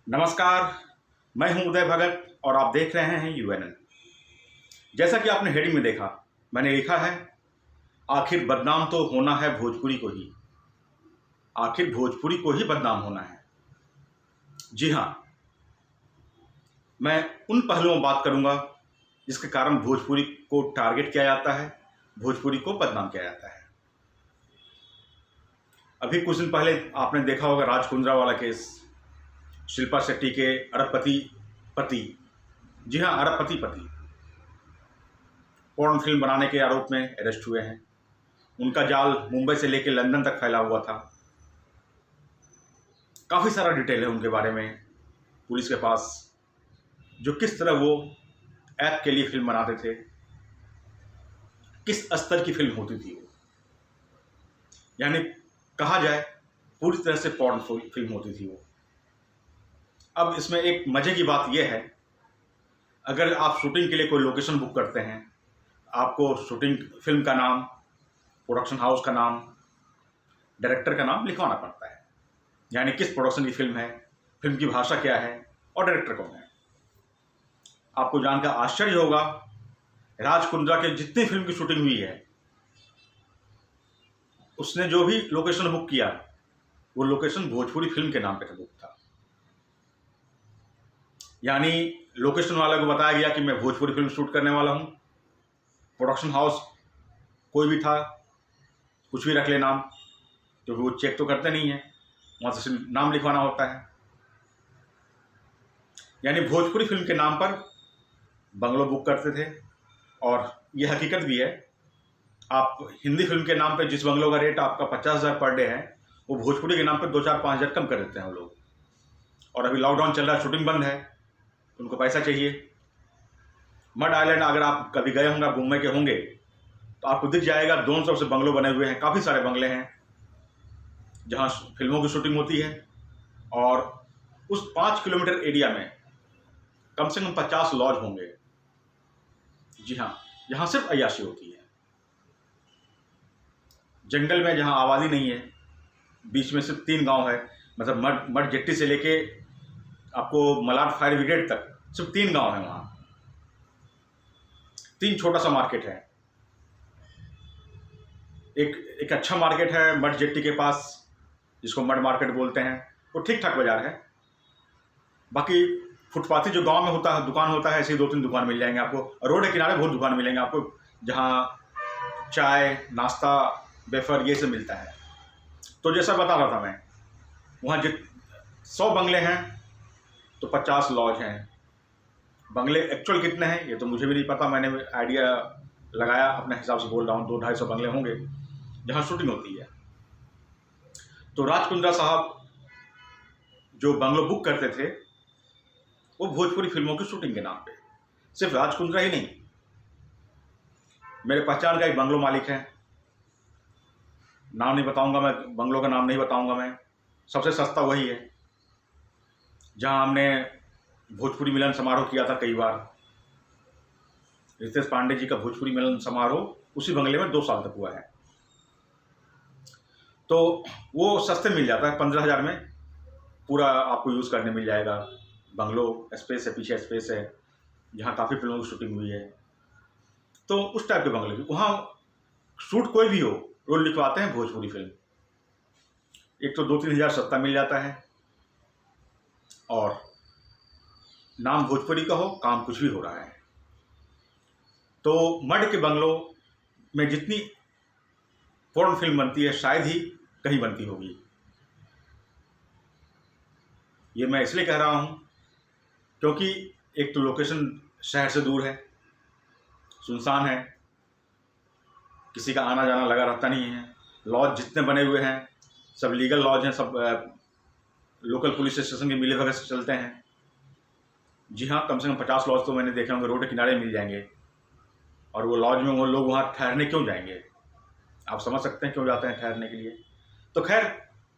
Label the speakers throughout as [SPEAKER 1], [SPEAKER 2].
[SPEAKER 1] नमस्कार। मैं हूं उदय भगत और आप देख रहे हैं यूएनएन। जैसा कि आपने हेडिंग में देखा, मैंने लिखा है आखिर बदनाम तो होना है भोजपुरी को ही। आखिर भोजपुरी को ही बदनाम होना है। जी हां, मैं उन पहलुओं में बात करूंगा जिसके कारण भोजपुरी को टारगेट किया जाता है, भोजपुरी को बदनाम किया जाता है। अभी कुछ दिन पहले आपने देखा होगा राज कुंद्रा वाला केस, शिल्पा शेट्टी के अरबपति पति, जी हाँ अरबपति पति पोर्न फिल्म बनाने के आरोप में अरेस्ट हुए हैं। उनका जाल मुंबई से लेकर लंदन तक फैला हुआ था। काफ़ी सारा डिटेल है उनके बारे में पुलिस के पास, जो किस तरह वो ऐप के लिए फिल्म बनाते थे, किस स्तर की फिल्म होती थी वो, यानी कहा जाए पूरी तरह से पोर्न फिल्म होती थी वो। अब इसमें एक मजे की बात यह है, अगर आप शूटिंग के लिए कोई लोकेशन बुक करते हैं, आपको शूटिंग फिल्म का नाम, प्रोडक्शन हाउस का नाम, डायरेक्टर का नाम लिखवाना पड़ता है, यानी किस प्रोडक्शन की फिल्म है, फिल्म की भाषा क्या है और डायरेक्टर कौन है। आपको जानकर आश्चर्य होगा, राज कुंद्रा के जितनी फिल्म की शूटिंग हुई है, उसने जो भी लोकेशन बुक किया, वो लोकेशन भोजपुरी फिल्म के नाम पे बुक था। यानी लोकेशन वाले को बताया गया कि मैं भोजपुरी फिल्म शूट करने वाला हूं। प्रोडक्शन हाउस कोई भी था, कुछ भी रख ले नाम, क्योंकि वो चेक तो करते नहीं है, वहां से नाम लिखवाना होता है। यानी भोजपुरी फिल्म के नाम पर बंगलो बुक करते थे। और ये हकीकत भी है, आप हिंदी फिल्म के नाम पे जिस बंगलों का रेट आपका 50,000 पर डे है, वो भोजपुरी के नाम पे 2-4-5 हज़ार कम कर देते हैं वो लोग। और अभी लॉकडाउन चल रहा है, शूटिंग बंद है, उनको पैसा चाहिए। मड आइलैंड अगर आप कभी गए होंगे, घूमने के होंगे, तो आपको दिख जाएगा दोनों तरफ से बंगलो बने हुए हैं, काफ़ी सारे बंगले हैं जहाँ फिल्मों की शूटिंग होती है। और उस 5 किलोमीटर एरिया में कम से कम 50 लॉज होंगे। जी हाँ, यहाँ सिर्फ अय्याशी होती है। जंगल में जहाँ आबादी नहीं है, बीच में सिर्फ 3 गांव है, मतलब मड जेट्टी से लेके आपको मलाड फायर ब्रिगेड तक सिर्फ 3 गांव है। वहाँ 3 छोटा सा मार्केट है। एक अच्छा मार्केट है मड जेट्टी के पास, जिसको मड मार्केट बोलते हैं, वो ठीक ठाक बाजार है। बाकी फुटपाथी जो गांव में होता है, दुकान होता है, ऐसे 2-3 दुकान मिल जाएंगे आपको। रोड के किनारे बहुत दुकान मिलेंगे आपको, जहाँ चाय, नाश्ता, वेफर ये सब मिलता है। तो जैसा बता रहा था मैं, वहाँ 100 बंगले हैं तो 50 लॉज हैं। बंगले एक्चुअल कितने हैं ये तो मुझे भी नहीं पता, मैंने आइडिया लगाया, अपने हिसाब से बोल रहा हूँ। 200-250 बंगले होंगे जहाँ शूटिंग होती है। तो राज कुंद्रा साहब जो बंगलो बुक करते थे, वो भोजपुरी फिल्मों की शूटिंग के नाम पे। सिर्फ राज कुंद्रा ही नहीं, मेरे पहचान का एक बंगलो मालिक है, नाम नहीं बताऊंगा मैं, बंगलों का नाम नहीं बताऊंगा मैं। सबसे सस्ता वही है जहां हमने भोजपुरी मिलन समारोह किया था कई बार। रितेश पांडे जी का भोजपुरी मिलन समारोह उसी बंगले में 2 साल तक हुआ है। तो वो सस्ते मिल जाता है, 15,000 में पूरा आपको यूज़ करने मिल जाएगा। बंगलो स्पेस है, पीछे स्पेस है, जहाँ काफ़ी फिल्मों की शूटिंग हुई है। तो उस टाइप के बंगले भी वहाँ शूट कोई भी हो, रोल लिखवाते हैं भोजपुरी फिल्म। एक तो 2-3 हज़ार सस्ता मिल जाता है, और नाम भोजपुरी का हो, काम कुछ भी हो रहा है। तो मड के बंगलों में जितनी पोर्न फिल्म बनती है, शायद ही कहीं बनती होगी। ये मैं इसलिए कह रहा हूँ क्योंकि एक तो लोकेशन शहर से दूर है, सुनसान है, किसी का आना जाना लगा रहता नहीं है। लॉज जितने बने हुए हैं सब लीगल लॉज हैं, सब लोकल पुलिस स्टेशन के मिले वगैरह से चलते हैं। जी हाँ, कम से कम 50 लॉज तो मैंने देखे होंगे, रोड के किनारे मिल जाएंगे। और वो लॉज में वो लोग वहाँ ठहरने क्यों जाएंगे, आप समझ सकते हैं क्यों जाते हैं ठहरने के लिए। तो खैर,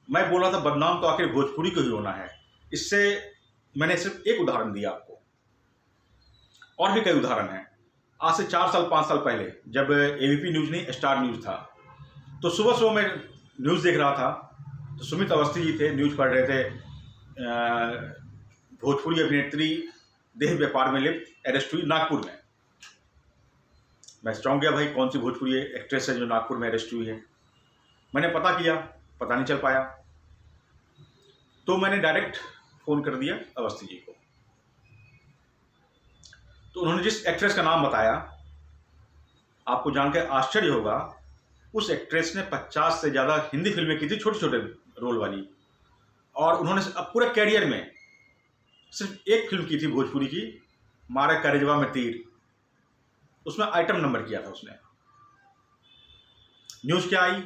[SPEAKER 1] मैं बोल रहा था बदनाम तो आखिर भोजपुरी को ही होना है। इससे मैंने सिर्फ एक उदाहरण दिया आपको, और भी कई उदाहरण हैं। आज से 4 साल 5 साल पहले जब एबीपी न्यूज़ नहीं, स्टार न्यूज़ था, तो सुबह सुबह मैं न्यूज़ देख रहा था, तो सुमित अवस्थी जी थे, न्यूज़ पढ़ रहे थे भोजपुरी अभिनेत्री देह व्यापार में लिप्त अरेस्ट हुई नागपुर में। मैं चौंक गया, भाई कौन सी भोजपुरी एक्ट्रेस है जो नागपुर में अरेस्ट हुई है। मैंने पता किया, पता नहीं चल पाया, तो मैंने डायरेक्ट फ़ोन कर दिया अवस्थी जी को। तो उन्होंने जिस एक्ट्रेस का नाम बताया, आपको जानकर आश्चर्य होगा, उस एक्ट्रेस ने 50 से ज़्यादा हिंदी फिल्में की थी, छोटे छोटे रोल वाली, और उन्होंने अब पूरे कैरियर में सिर्फ एक फिल्म की थी भोजपुरी की, मारे करेजवा में तीर। उसमें आइटम नंबर किया था उसने। न्यूज़ क्या आई,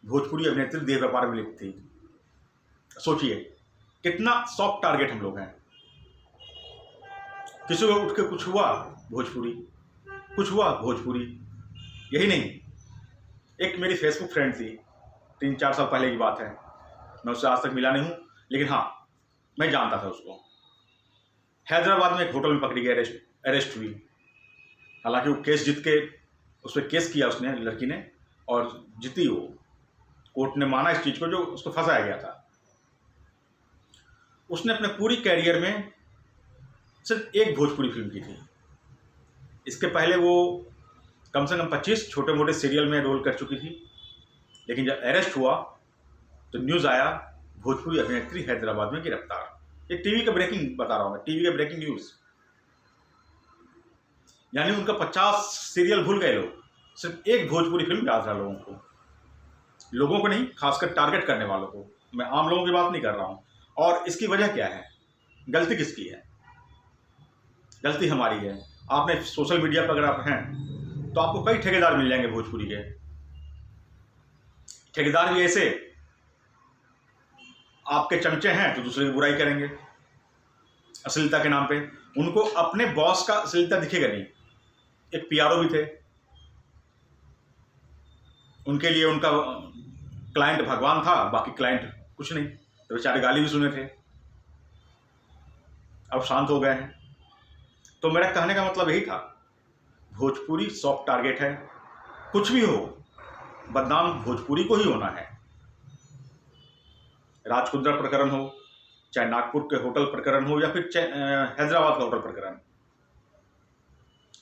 [SPEAKER 1] भोजपुरी अभिनेत्री देह व्यापार में लिप्त थी। सोचिए कितना सॉफ्ट टारगेट हम लोग हैं। किसी को उठ के कुछ हुआ भोजपुरी, कुछ हुआ भोजपुरी। यही नहीं, एक मेरी फेसबुक फ्रेंड थी, 3-4 साल पहले की बात है, मैं उससे आज तक मिला नहीं हूँ, लेकिन हाँ मैं जानता था उसको। हैदराबाद में एक होटल में पकड़ी गई, अरेस्ट हुई। हालांकि वो केस जीत के, उस पर केस किया उसने, लड़की ने, और जीती वो। कोर्ट ने माना इस चीज़ को जो उसको फंसाया गया था। उसने अपने पूरी कैरियर में सिर्फ एक भोजपुरी फिल्म की थी। इसके पहले वो कम से कम 25 छोटे मोटे सीरियल में रोल कर चुकी थी। लेकिन जब अरेस्ट हुआ तो न्यूज़ आया, भोजपुरी अभिनेत्री हैदराबाद में गिरफ्तार। एक टीवी का ब्रेकिंग बता रहा हूँ मैं, टीवी का ब्रेकिंग न्यूज़। यानी उनका 50 सीरियल भूल गए लोग, सिर्फ एक भोजपुरी फिल्म याद रहा लोगों को नहीं, खासकर टारगेट करने वालों को। मैं आम लोगों की बात नहीं कर रहा हूँ। और इसकी वजह क्या है, गलती किसकी है? गलती हमारी है। आपने सोशल मीडिया पर अगर आप हैं तो आपको कई ठेकेदार मिल जाएंगे भोजपुरी के। ठेकेदार भी ऐसे, आपके चमचे हैं तो दूसरे की बुराई करेंगे अश्लीलता के नाम पे। उनको अपने बॉस का अश्लीलता दिखेगा नहीं। एक पीआरओ भी थे, उनके लिए उनका क्लाइंट भगवान था, बाकी क्लाइंट कुछ नहीं, तो बेचारे गाली भी सुने थे, अब शांत हो गए हैं। तो मेरा कहने का मतलब यही था, भोजपुरी सॉफ्ट टारगेट है। कुछ भी हो, बदनाम भोजपुरी को ही होना है। राजकुंद्रा प्रकरण हो, चाहे नागपुर के होटल प्रकरण हो, या फिर हैदराबाद का होटल प्रकरण,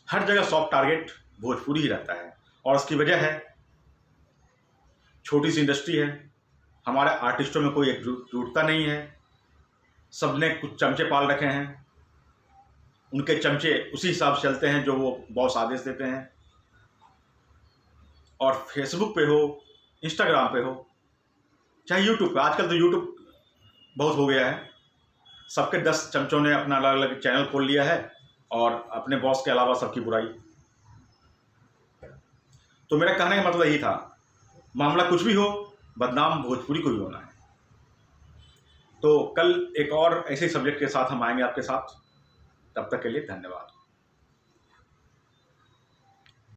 [SPEAKER 1] हर जगह सॉफ्ट टारगेट भोजपुरी ही रहता है। और उसकी वजह है, छोटी सी इंडस्ट्री है, हमारे आर्टिस्टों में कोई एकजुटता नहीं है। सबने कुछ चमचे पाल रखे हैं, उनके चमचे उसी हिसाब से चलते हैं जो वो बॉस आदेश देते हैं। और फेसबुक पे हो, इंस्टाग्राम पे हो, चाहे यूट्यूब पे, आजकल तो यूट्यूब बहुत हो गया है, सबके 10 चमचों ने अपना अलग अलग चैनल खोल लिया है और अपने बॉस के अलावा सबकी बुराई। तो मेरा कहने का मतलब यही था, मामला कुछ भी हो, बदनाम भोजपुरी को ही होना है। तो कल एक और ऐसे सब्जेक्ट के साथ हम आएंगे आपके साथ। तब तक के लिए धन्यवाद।